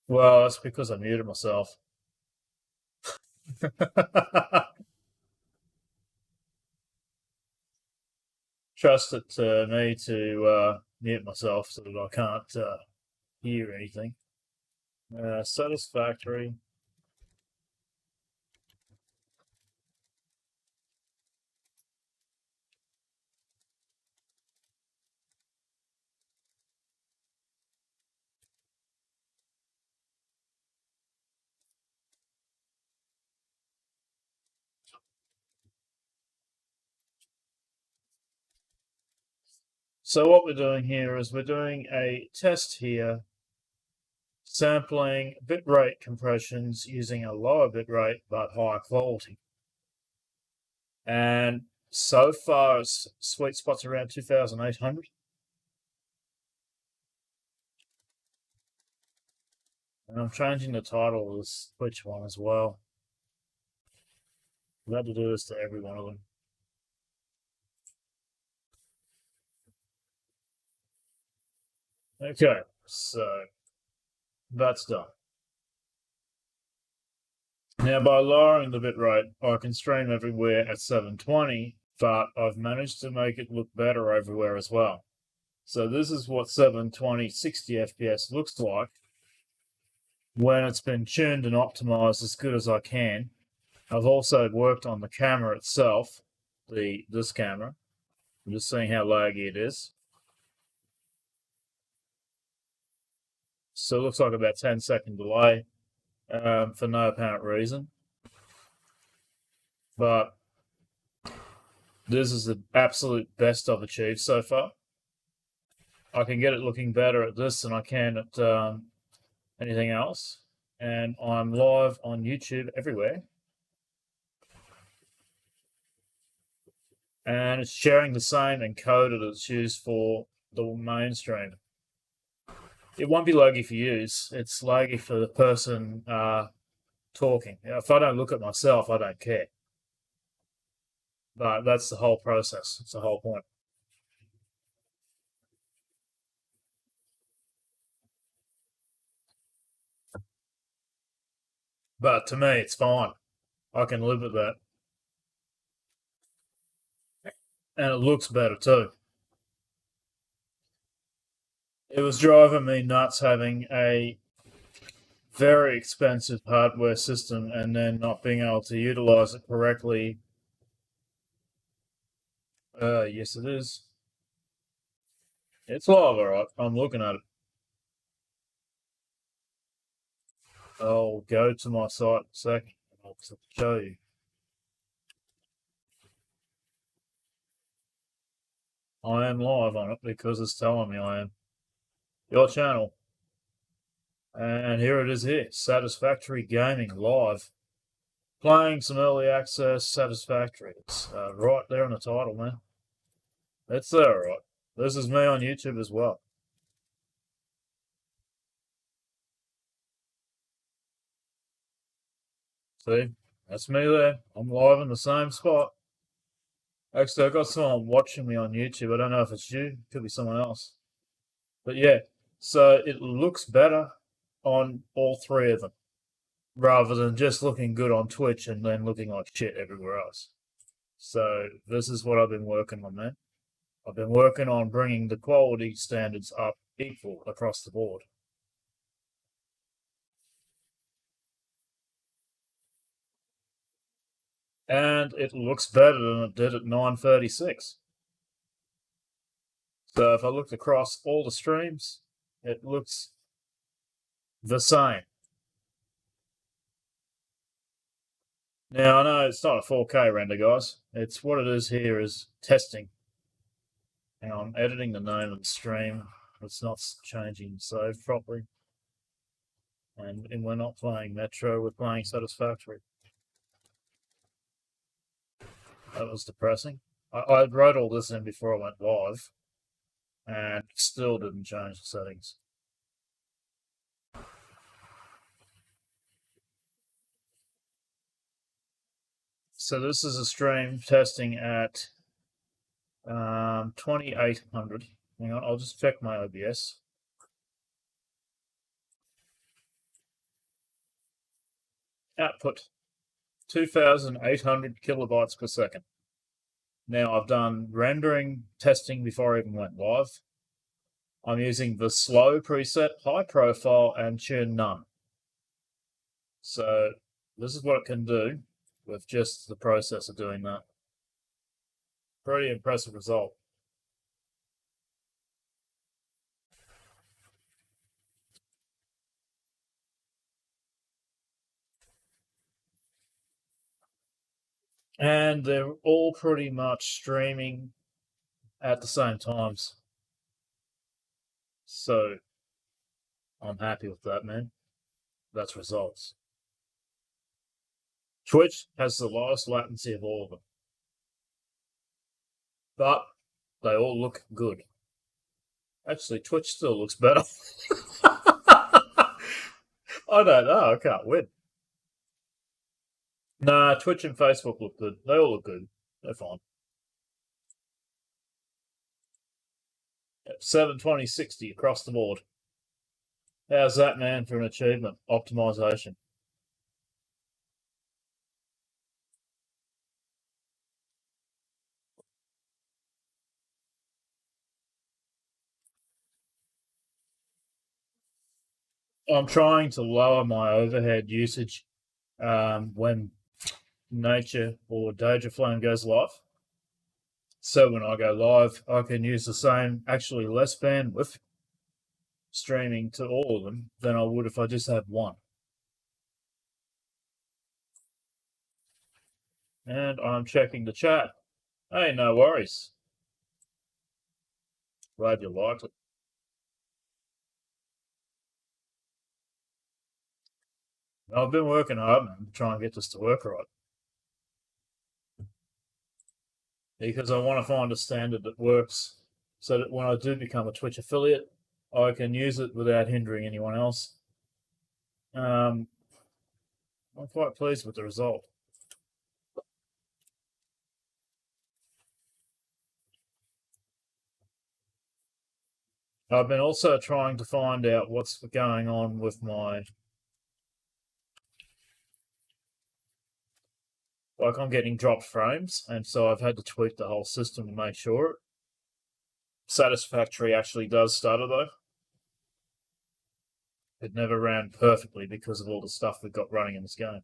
Well, that's because I muted myself. Trust it to me to mute myself so that I can't hear anything. Satisfactory. So what we're doing here is we're doing a test here, sampling bitrate compressions using a lower bitrate but higher quality. And so far, sweet spot's around 2,800. And I'm changing the title of this Twitch one as well. I'm about to do this to every one of them. Okay, so that's done. Now, by lowering the bitrate, I can stream everywhere at 720, but I've managed to make it look better everywhere as well. So this is what 720 60 FPS looks like when it's been tuned and optimized as good as I can. I've also worked on the camera itself, this camera. I'm just seeing how laggy it is. So it looks like about 10-second delay for no apparent reason. But this is the absolute best I've achieved so far. I can get it looking better at this than I can at anything else. And I'm live on YouTube everywhere. And it's sharing the same encoder that's used for the mainstream. It won't be laggy for you. It's laggy for the person talking. If I don't look at myself, I don't care. But that's the whole process. It's the whole point. But to me, it's fine. I can live with that. And it looks better too. It was driving me nuts having a very expensive hardware system and then not being able to utilize it correctly. Yes, it is. It's live, alright. I'm looking at it. I'll go to my site in a second and I'll show you. I am live on it because it's telling me I am. Your channel. And here it is here. Satisfactory Gaming live. Playing some early access Satisfactory. It's right there in the title, man. It's there, right? This is me on YouTube as well. See? That's me there. I'm live in the same spot. Actually, I got someone watching me on YouTube. I don't know if it's you. It could be someone else. But yeah, so it looks better on all three of them, rather than just looking good on Twitch and then looking like shit everywhere else. So this is what I've been working on, man. I've been working on bringing the quality standards up equal across the board. And it looks better than it did at 936. So if I looked across all the streams, it looks the same. Now, I know it's not a 4K render, guys. It's what it is here is testing. Hang on, I'm editing the name of the stream. It's not changing save properly. And we're not playing Metro, we're playing Satisfactory. That was depressing. I wrote all this in before I went live, and still didn't change the settings. So this is a stream testing at 2800. Hang on, I'll just check my OBS. Output 2,800 kilobytes per second. Now I've done rendering testing before I even went live. I'm using the slow preset, high profile, and tune none. So this is what it can do with just the process of doing that. Pretty impressive result. And they're all pretty much streaming at the same times. So I'm happy with that, man. That's results. Twitch has the lowest latency of all of them, but they all look good. Actually, Twitch still looks better. I don't know. I can't win. Nah, Twitch and Facebook look good. They all look good. They're fine. 720 60 across the board. How's that, man, for an achievement? Optimization. I'm trying to lower my overhead usage when Nature or Doja Flame goes live. So when I go live, I can use the same, actually less bandwidth streaming to all of them than I would if I just had one. And I'm checking the chat. Hey, no worries. Glad you liked it. I've been working hard, man, to try and get this to work right. Because I want to find a standard that works so that when I do become a Twitch affiliate, I can use it without hindering anyone else. I'm quite pleased with the result. I've been also trying to find out what's going on with my. Like, I'm getting dropped frames, and so I've had to tweak the whole system to make sure. Satisfactory actually does stutter, though. It never ran perfectly because of all the stuff we've got running in this game.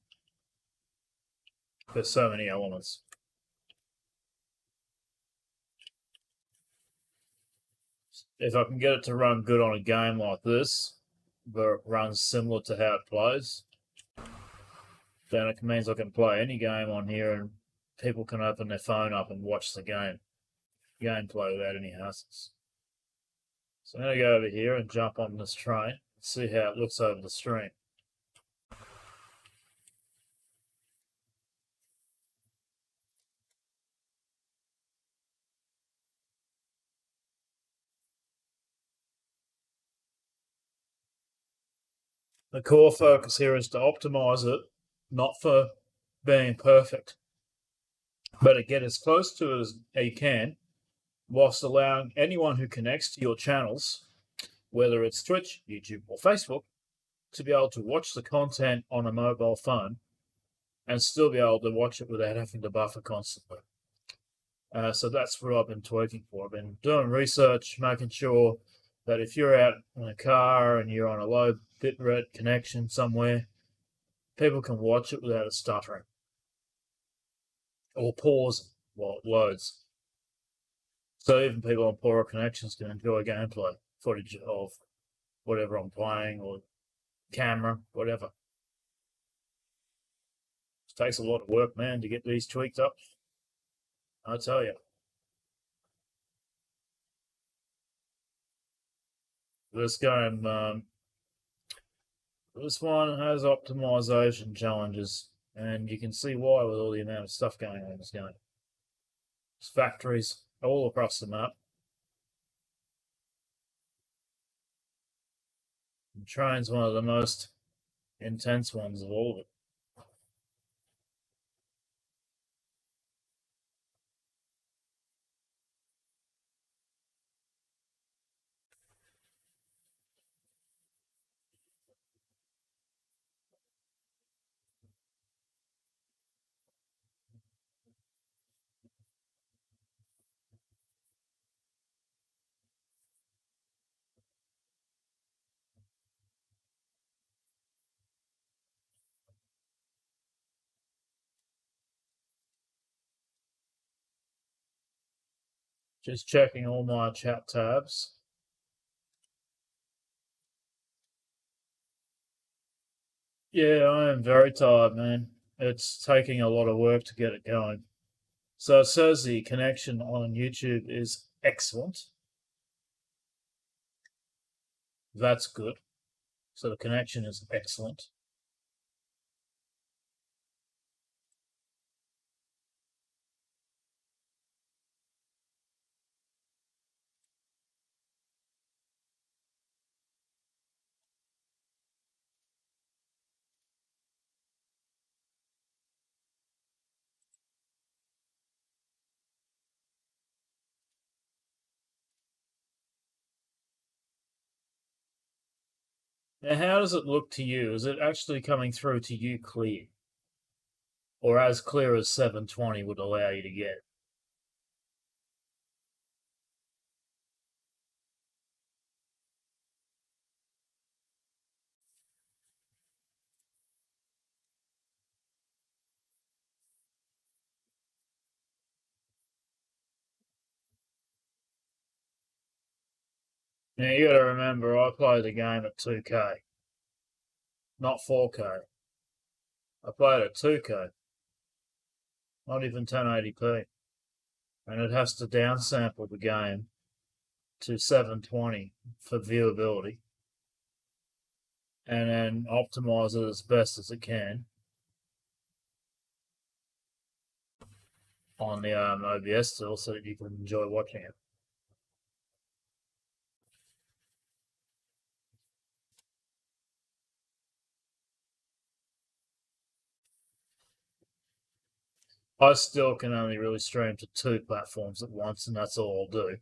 There's so many elements. If I can get it to run good on a game like this, where it runs similar to how it plays, then it means I can play any game on here and people can open their phone up and watch the gameplay without any hassles. So I'm going to go over here and jump on this train and see how it looks over the stream. The core focus here is to optimize it, not for being perfect, but to get as close to it as you can, whilst allowing anyone who connects to your channels, whether it's Twitch, YouTube, or Facebook, to be able to watch the content on a mobile phone and still be able to watch it without having to buffer constantly. So that's what I've been tweaking for. I've been doing research, making sure that if you're out in a car and you're on a low bitrate connection somewhere, people can watch it without it stuttering or pausing while it loads. So even people on poorer connections can enjoy gameplay footage of whatever I'm playing or camera, whatever. It takes a lot of work, man, to get these tweaked up. I tell you. This game, this one has optimization challenges, and you can see why with all the amount of stuff going on in this game. There's factories all across the map. The train's one of the most intense ones of all of it. Just checking all my chat tabs. Yeah, I am very tired, man. It's taking a lot of work to get it going. So it says the connection on YouTube is excellent. That's good. So the connection is excellent. Now, how does it look to you? Is it actually coming through to you clear? Or as clear as 720 would allow you to get? Now, you gotta remember, I play the game at 2K, not 4K. I played at 2K, not even 1080p. And it has to downsample the game to 720 for viewability and then optimize it as best as it can on the OBS still so that you can enjoy watching it. I still can only really stream to 2 platforms at once, and that's all I'll do.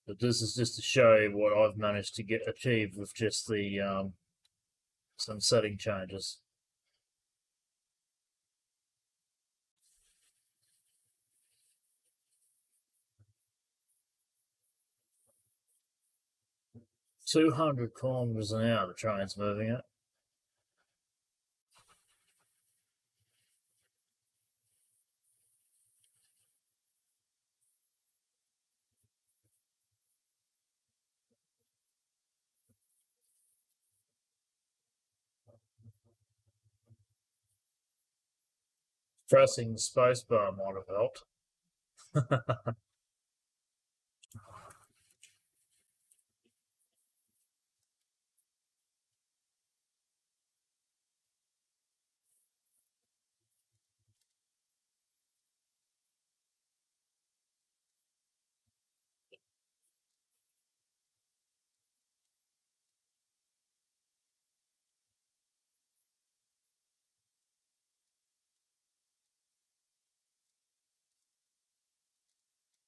But this is just to show you what I've managed to achieve with just the some setting changes. "200 kilometers an hour" the train's moving at. Pressing the spacebar might have helped.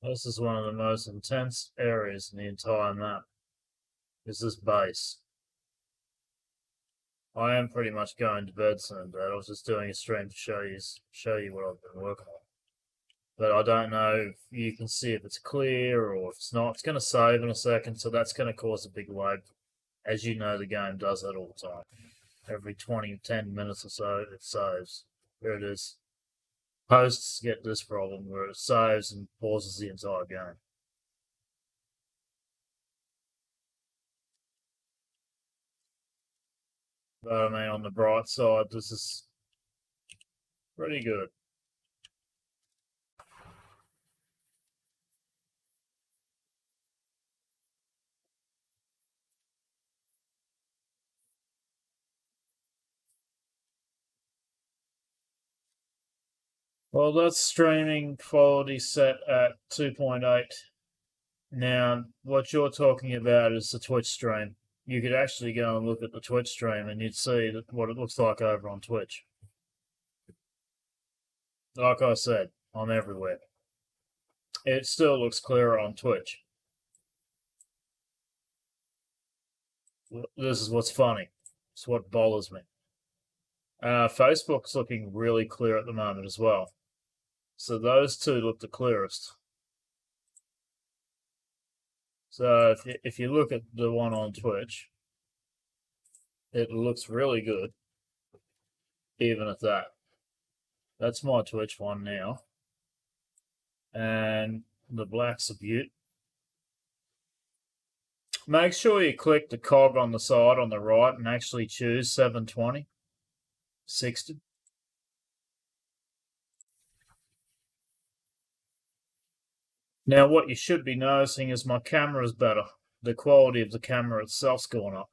This is one of the most intense areas in the entire map, is this base. I am pretty much going to bed soon, but I was just doing a stream to show you what I've been working on. But I don't know if you can see if it's clear or if it's not. It's going to save in a second, so that's going to cause a big lag. As you know, the game does that all the time. Every 10 minutes or so, it saves. Here it is. Hosts get this problem where it saves and pauses the entire game. But I mean, on the bright side, this is pretty good. Well, that's streaming quality set at 2.8. Now, what you're talking about is the Twitch stream. You could actually go and look at the Twitch stream and you'd see what it looks like over on Twitch. Like I said, I'm everywhere. It still looks clearer on Twitch. This is what's funny. It's what bothers me. Facebook's looking really clear at the moment as well. So those two look the clearest. So if you look at the one on Twitch, it looks really good, even at that. That's my Twitch one now. and the black's a beaut. Make sure you click the cog on the side on the right and actually choose 720, 60. Now what you should be noticing is my camera is better. The quality of the camera itself's gone up.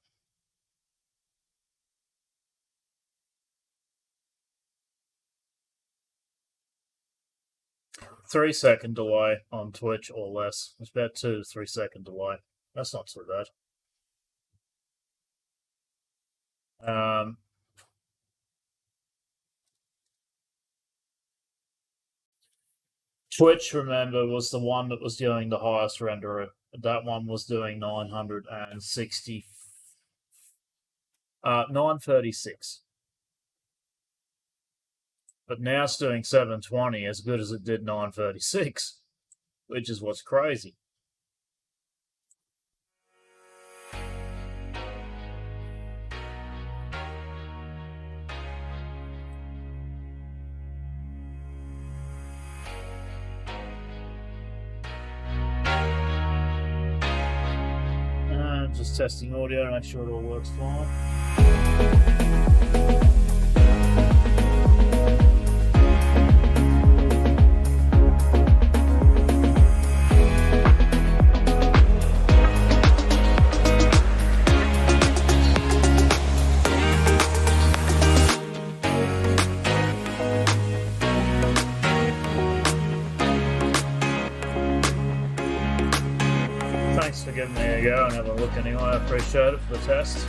Three-second delay on Twitch or less. It's about 2 to 3 second delay. That's not too bad. Twitch, remember, was the one that was doing the highest renderer. That one was doing 960, 936. But now it's doing 720 as good as it did 936, which is what's crazy. Just testing audio to make sure it all works fine. Thanks for giving me a go and have a look anyway. I appreciate it for the test.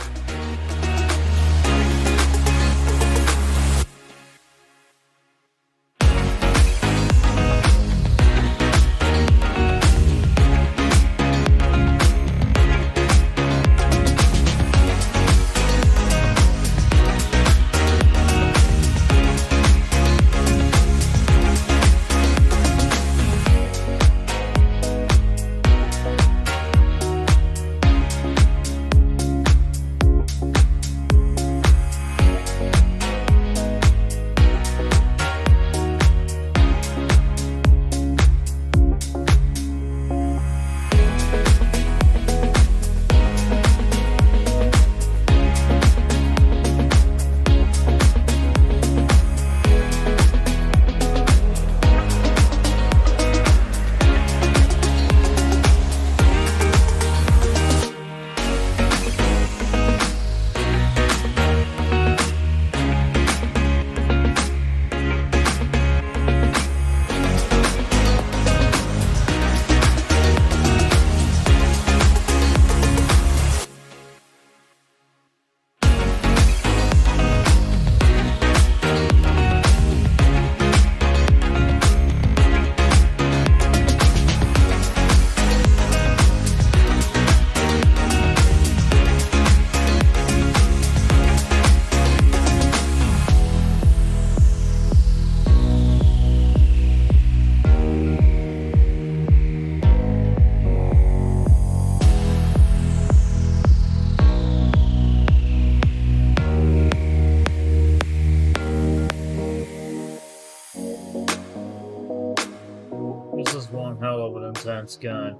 This is one hell of an intense game.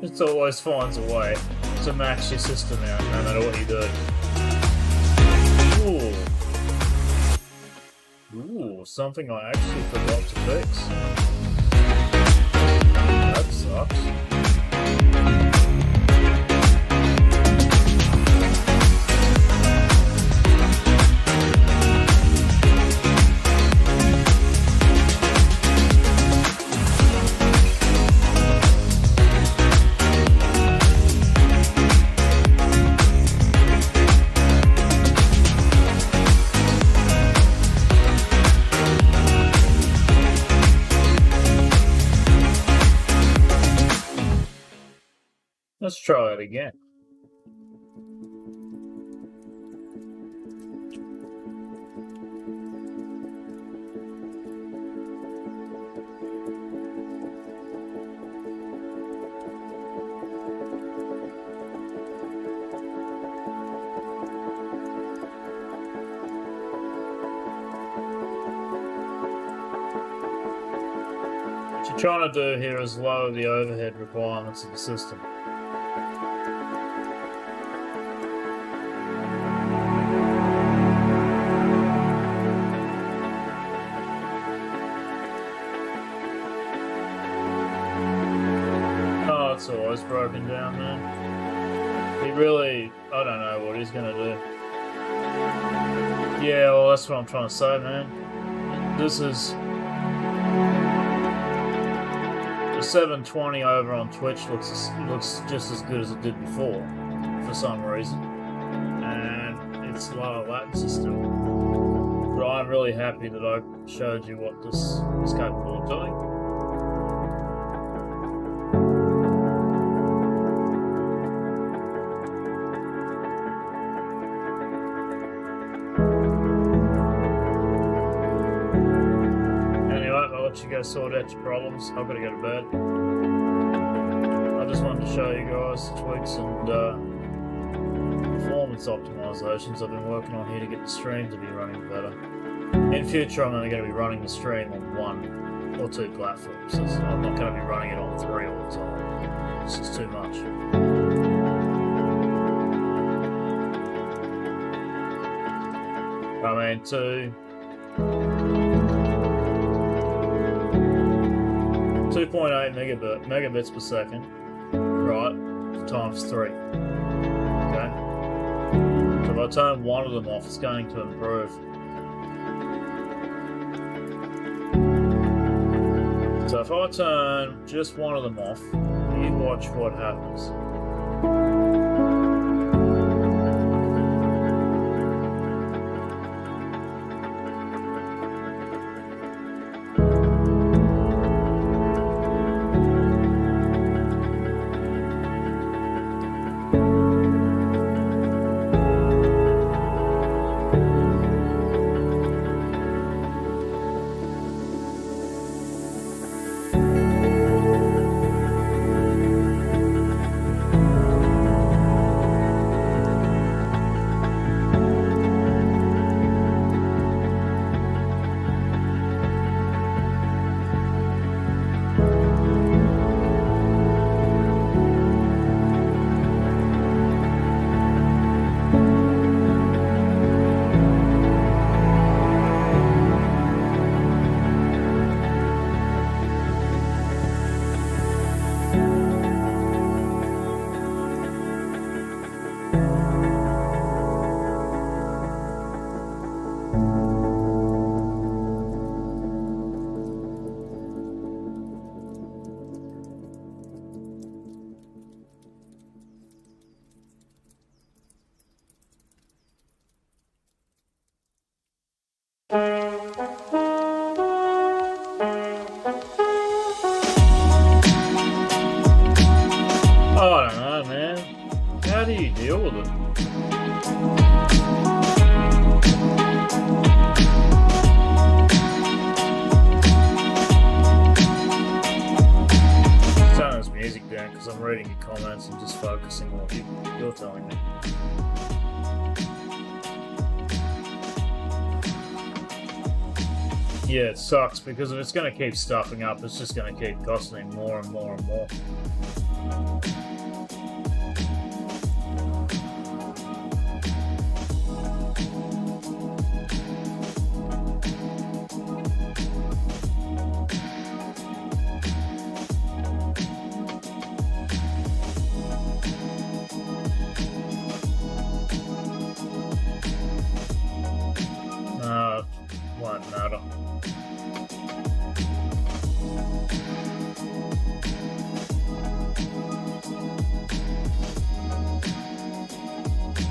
It always finds a way to max your system out, no matter what you do. Ooh, something I actually forgot to fix. That sucks. Let's try it again. trying to do here is lower the overhead requirements of the system. Oh, it's always broken down, man. He really, I don't know what he's gonna do. Yeah, well, that's what I'm trying to say, man. This is the 720 over on Twitch looks just as good as it did before, for some reason, and it's lower latency still. But I'm really happy that I showed you what this is capable of doing. You go sort out your problems. I've got to go to bed. I just wanted to show you guys the tweaks and performance optimizations I've been working on here to get the stream to be running better. In future, I'm only going to be running the stream on 1 or 2 platforms. So I'm not going to be running it on 3 all the time. It's just too much. I mean, 2.8 megabits per second, right, times 3, okay? So if I turn one of them off, it's going to improve. So if I turn just one of them off, you watch what happens. I don't know, man. How do you deal with it? Turn this music down because I'm reading your comments and just focusing on what you're telling me. Yeah, it sucks because if it's going to keep stuffing up, it's just going to keep costing more and more and more. Won't matter.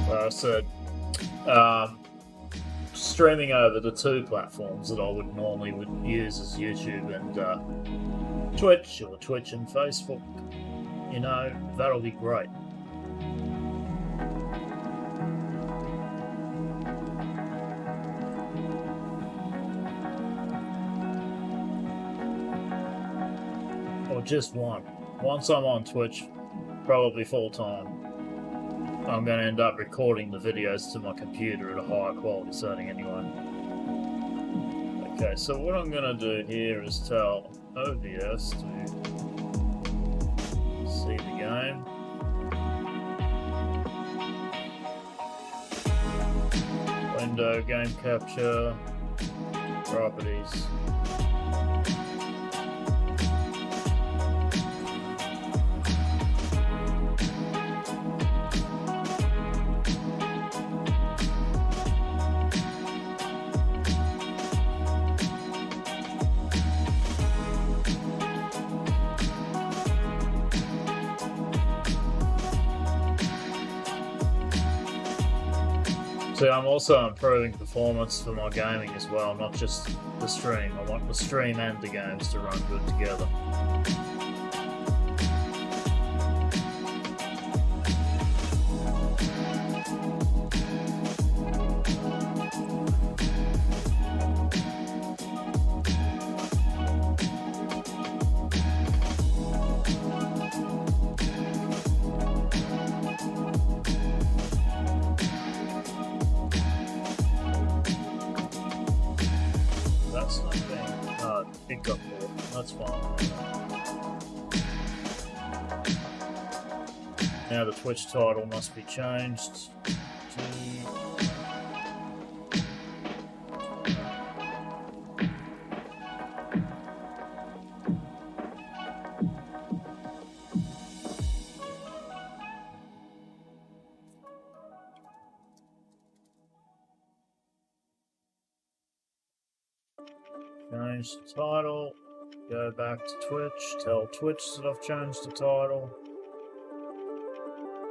Well, I said, streaming over the 2 platforms that I would normally use as YouTube and Twitch, or Twitch and Facebook, you know, that'll be great. Or just one. Once I'm on Twitch, probably full time, I'm going to end up recording the videos to my computer at a higher quality setting anyway. Okay, so what I'm going to do here is tell OBS to see the game. Window, game capture, properties. See, I'm also improving performance for my gaming as well, not just the stream. I want the stream and the games to run good together. That's not being picked up for. That's fine. Now the Twitch title must be changed to change the title, go back to Twitch, tell Twitch that I've changed the title.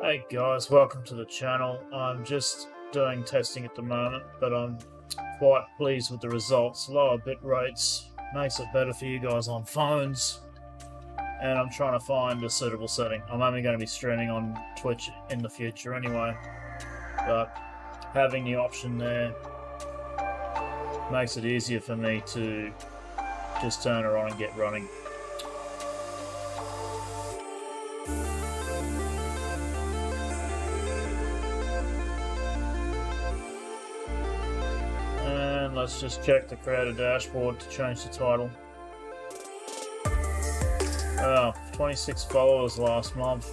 Hey guys, welcome to the channel. I'm just doing testing at the moment, but I'm quite pleased with the results. Lower bit rates makes it better for you guys on phones, and I'm trying to find a suitable setting. I'm only going to be streaming on Twitch in the future anyway, but having the option there makes it easier for me to just turn her on and get running. And let's just check the creator dashboard to change the title. Oh, 26 followers last month.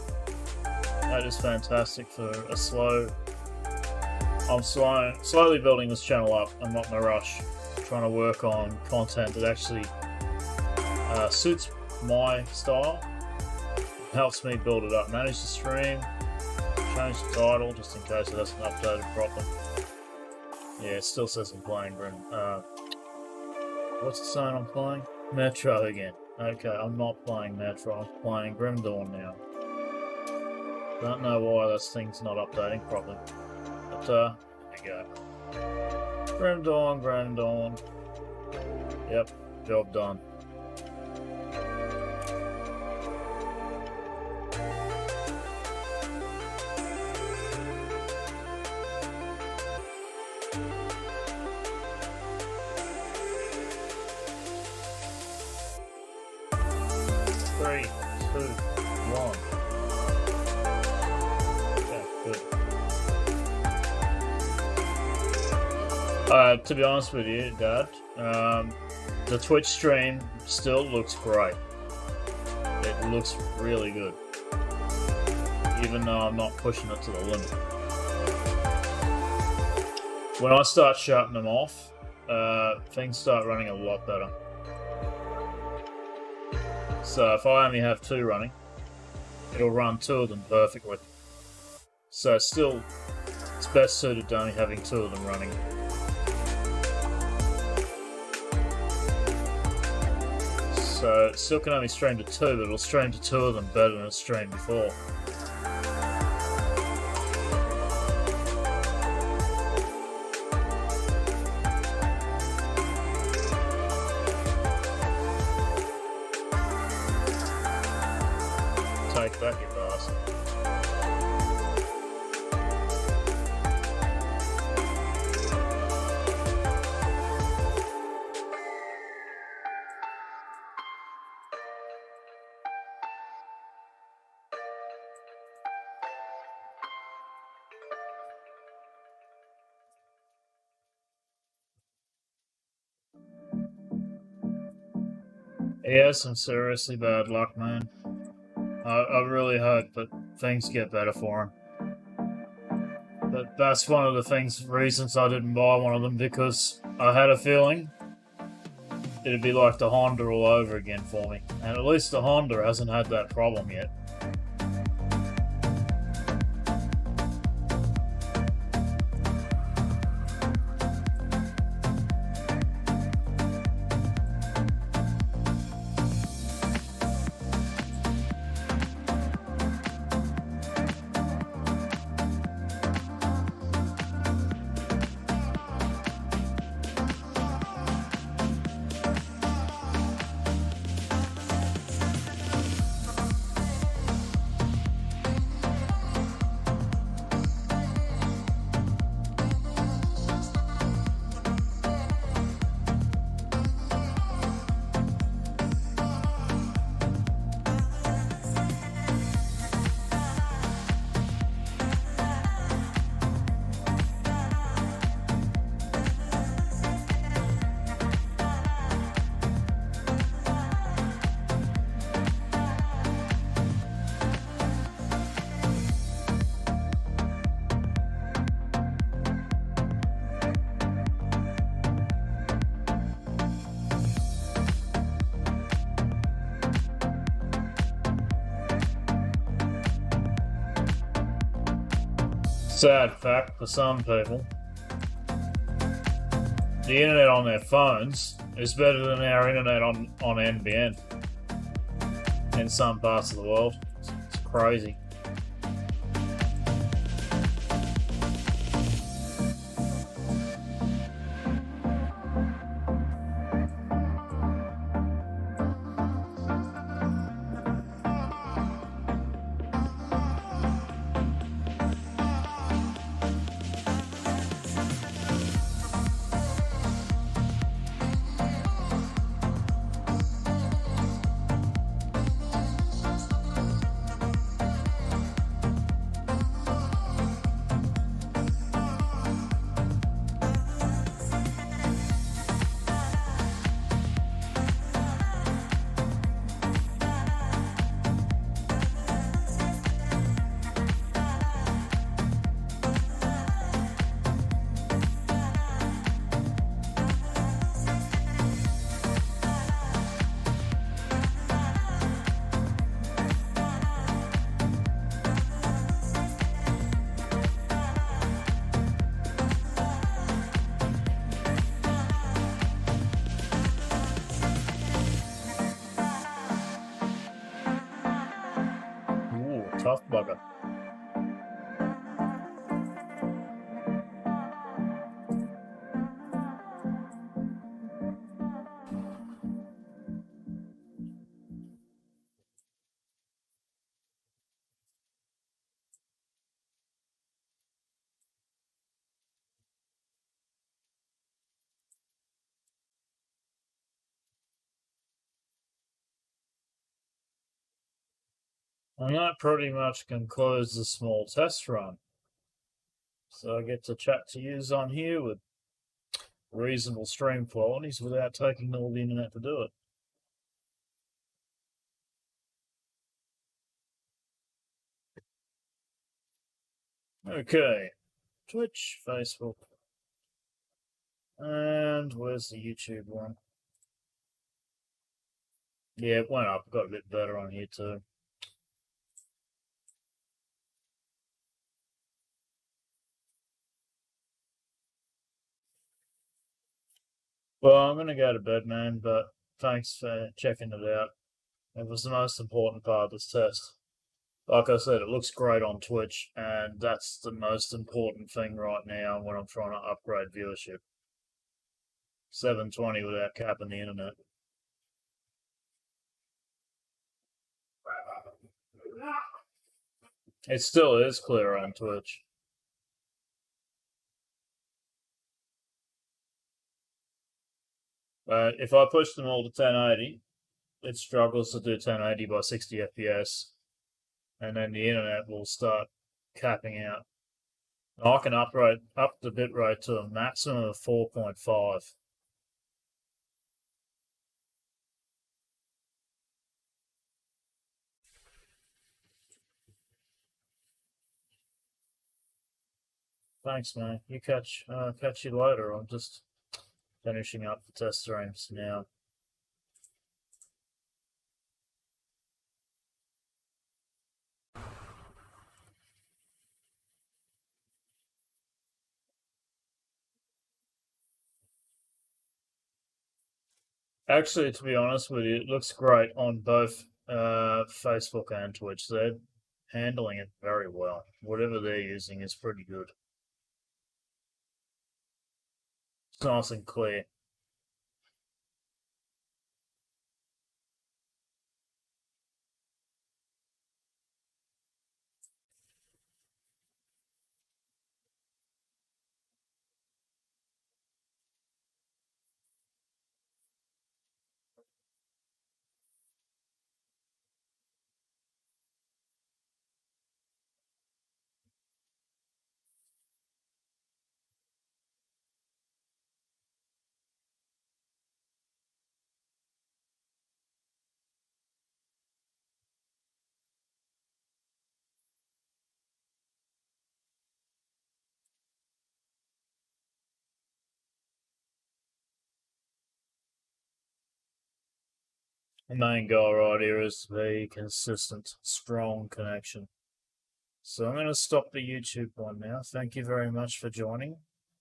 That is fantastic for a slow. I'm slowly building this channel up. I'm not in a rush. I'm trying to work on content that actually suits my style. Helps me build it up. Manage the stream. Change the title just in case it hasn't updated properly. Yeah, it still says I'm playing Grim. What's it saying I'm playing? Metro again. Okay, I'm not playing Metro. I'm playing Grim Dawn now. Don't know why this thing's not updating properly. But, there we go. Grim Dawn, Grim Dawn. Yep, job done. Three, two, one. Okay, good. To be honest with you, Dad, the Twitch stream still looks great. It looks really good, even though I'm not pushing it to the limit. When I start shutting them off, things start running a lot better. So if I only have 2 running, it'll run 2 of them perfectly. So still, it's best suited to only having 2 of them running. So it still can only stream to 2, but it'll stream to 2 of them better than it streamed before. Take that, you bastard. He has some seriously bad luck, man. I really hope that things get better for him. But that's one of the reasons I didn't buy one of them, because I had a feeling it'd be like the Honda all over again for me. And at least the Honda hasn't had that problem yet. Sad fact for some people, the internet on their phones is better than our internet on NBN in some parts of the world. It's crazy. Ooh, tough bugger. And that pretty much concludes the small test run. So I get to chat to yous on here with reasonable stream qualities without taking all the internet to do it. Okay, Twitch, Facebook, and where's the YouTube one? Yeah, it went up, got a bit better on here too. Well, I'm gonna go to bed, man, but thanks for checking it out. It was the most important part of this test. Like I said, it looks great on Twitch, and that's the most important thing right now when I'm trying to upgrade viewership. 720 without capping the internet. It still is clear on Twitch. But if I push them all to 1080, it struggles to do 1080 by 60 FPS, and then the internet will start capping out. I can up the bitrate to a maximum of 4.5. Thanks, man. You catch you later. I'm just finishing up the test streams now. Actually, to be honest with you, it looks great on both Facebook and Twitch. They're handling it very well. Whatever they're using is pretty good. It's nice and clear. The main goal right here is to be consistent, strong connection. So I'm going to stop the YouTube one now. Thank you very much for joining.